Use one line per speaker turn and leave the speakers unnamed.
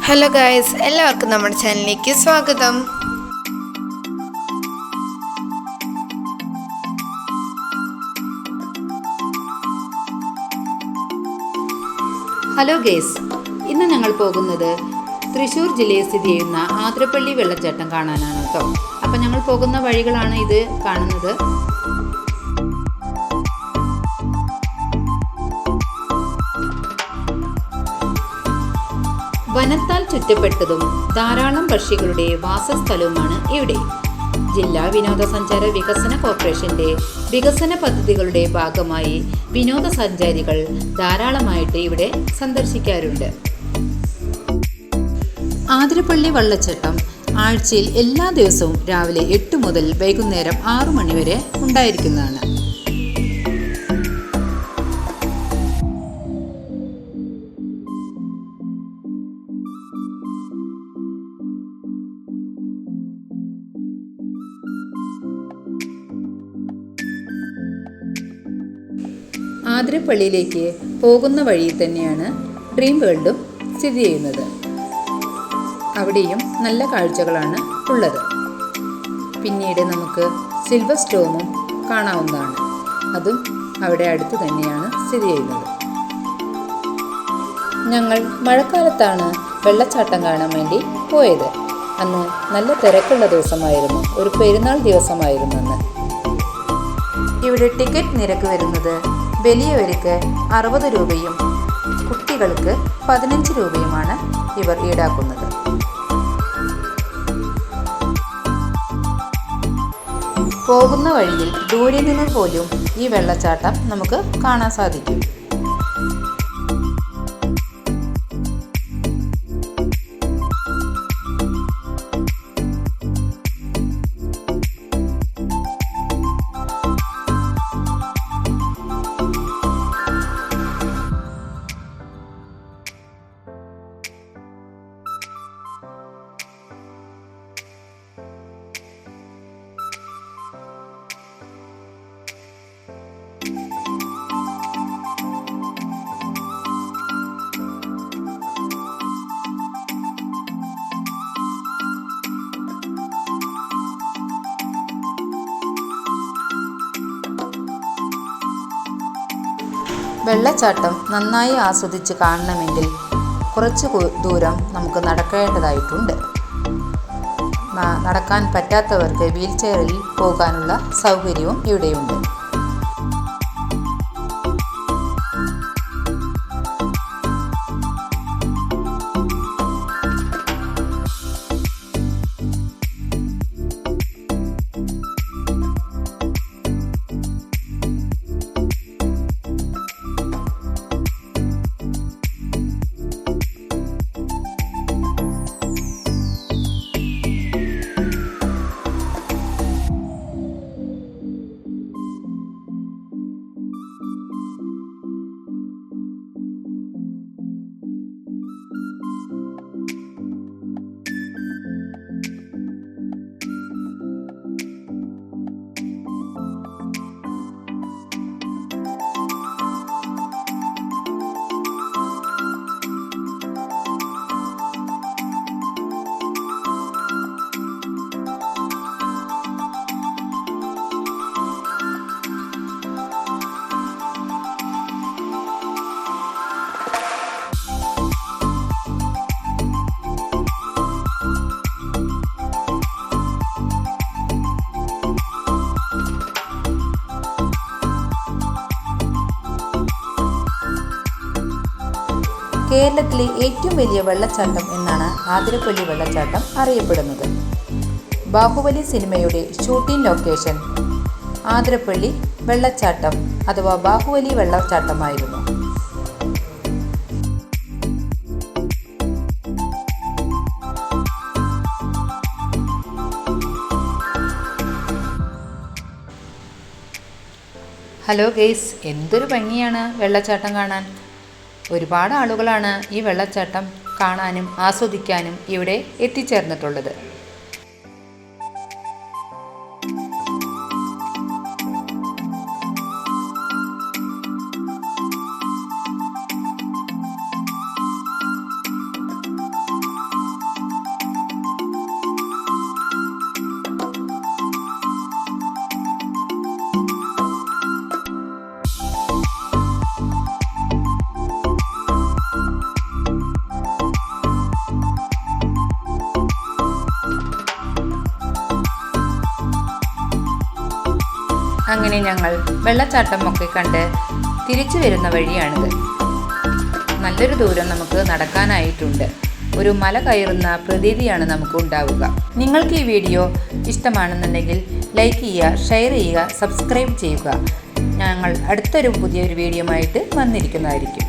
Hello guys, എല്ലാവർക്കും നമ്മുടെ ചാനലിലേക്ക് സ്വാഗതം.
ഹലോ ഗേസ്, ഇന്ന് ഞങ്ങൾ പോകുന്നത് തൃശ്ശൂർ ജില്ലയിൽ സ്ഥിതി ചെയ്യുന്ന ആതിരപ്പള്ളി വെള്ളച്ചാട്ടം കാണാനാണ് കേട്ടോ. അപ്പം ഞങ്ങൾ പോകുന്ന വഴികളാണ് ഇത് കാണുന്നത്. വനത്താൽ ചുറ്റപ്പെട്ടതും ധാരാളം പക്ഷികളുടെ വാസസ്ഥലവുമാണ് ഇവിടെ. ജില്ലാ വിനോദസഞ്ചാര വികസന കോർപ്പറേഷന്റെ വികസന പദ്ധതികളുടെ ഭാഗമായി വിനോദസഞ്ചാരികൾ ധാരാളമായിട്ട് ഇവിടെ സന്ദർശിക്കാറുണ്ട്. ആതിരപ്പള്ളി വെള്ളച്ചാട്ടം ആഴ്ചയിൽ എല്ലാ ദിവസവും രാവിലെ 8 മുതൽ വൈകുന്നേരം 6 മണി വരെ ഉണ്ടായിരിക്കുന്നതാണ്. ആതിരപ്പള്ളിയിലേക്ക് പോകുന്ന വഴിയിൽ തന്നെയാണ് ഡ്രീം വേൾഡും സ്ഥിതി ചെയ്യുന്നത്. അവിടെയും നല്ല കാഴ്ചകളാണ് ഉള്ളത്. പിന്നീട് നമുക്ക് സിൽവർ സ്റ്റോമും കാണാവുന്നതാണ്. അതും അവിടെ അടുത്ത് തന്നെയാണ് സ്ഥിതി ചെയ്യുന്നത്. ഞങ്ങൾ മഴക്കാലത്താണ് വെള്ളച്ചാട്ടം കാണാൻ വേണ്ടി പോയത്. അന്ന് നല്ല തിരക്കുള്ള ദിവസമായിരുന്നു, ഒരു പെരുന്നാൾ ദിവസമായിരുന്നു അന്ന്. ഇവിടെ ടിക്കറ്റ് നിരക്ക് വരുന്നത് വലിയവർക്ക് 60 രൂപയും കുട്ടികൾക്ക് 15 രൂപയുമാണ് ഇവർ ഈടാക്കുന്നത്. പോകുന്ന വഴിയിൽ ദൂരെ നിന്ന് പോലും ഈ വെള്ളച്ചാട്ടം നമുക്ക് കാണാൻ സാധിക്കും. വെള്ളച്ചാട്ടം നന്നായി ആസ്വദിച്ച് കാണണമെങ്കിൽ കുറച്ച് ദൂരം നമുക്ക് നടക്കേണ്ടതായിട്ടുണ്ട്. നടക്കാൻ പറ്റാത്തവർക്ക് വീൽ ചെയറിൽ പോകാനുള്ള സൗകര്യവും ഇവിടെയുണ്ട്. കേരളത്തിലെ ഏറ്റവും വലിയ വെള്ളച്ചാട്ടം എന്നാണ് ആതിരപ്പള്ളി വെള്ളച്ചാട്ടം അറിയപ്പെടുന്നത്. ബാഹുബലി സിനിമയുടെ ഷൂട്ടിംഗ് ലൊക്കേഷൻ ആതിരപ്പള്ളി വെള്ളച്ചാട്ടം അഥവാ ബാഹുബലി വെള്ളച്ചാട്ടമായിരുന്നു. ഹലോ ഗെയ്സ്, എന്തൊരു ഭംഗിയാണ് വെള്ളച്ചാട്ടം കാണാൻ. ഒരുപാട് ആളുകളാണ് ഈ വെള്ളച്ചാട്ടം കാണാനും ആസ്വദിക്കാനും ഇവിടെ എത്തിച്ചേർന്നിട്ടുള്ളത്. അങ്ങനെ ഞങ്ങൾ വെള്ളച്ചാട്ടമൊക്കെ കണ്ട് തിരിച്ചു വരുന്ന വഴിയാണിത്. നല്ലൊരു ദൂരം നമുക്ക് നടക്കാനായിട്ടുണ്ട്. ഒരു മല കയറുന്ന പ്രതീതിയാണ് നമുക്ക് ഉണ്ടാവുക. നിങ്ങൾക്ക് ഈ വീഡിയോ ഇഷ്ടമാണെന്നുണ്ടെങ്കിൽ ലൈക്ക് ചെയ്യുക, ഷെയർ ചെയ്യുക, സബ്സ്ക്രൈബ് ചെയ്യുക. ഞങ്ങൾ അടുത്തൊരു പുതിയൊരു വീഡിയോ ആയിട്ട് വന്നിരിക്കുന്നതായിരിക്കും.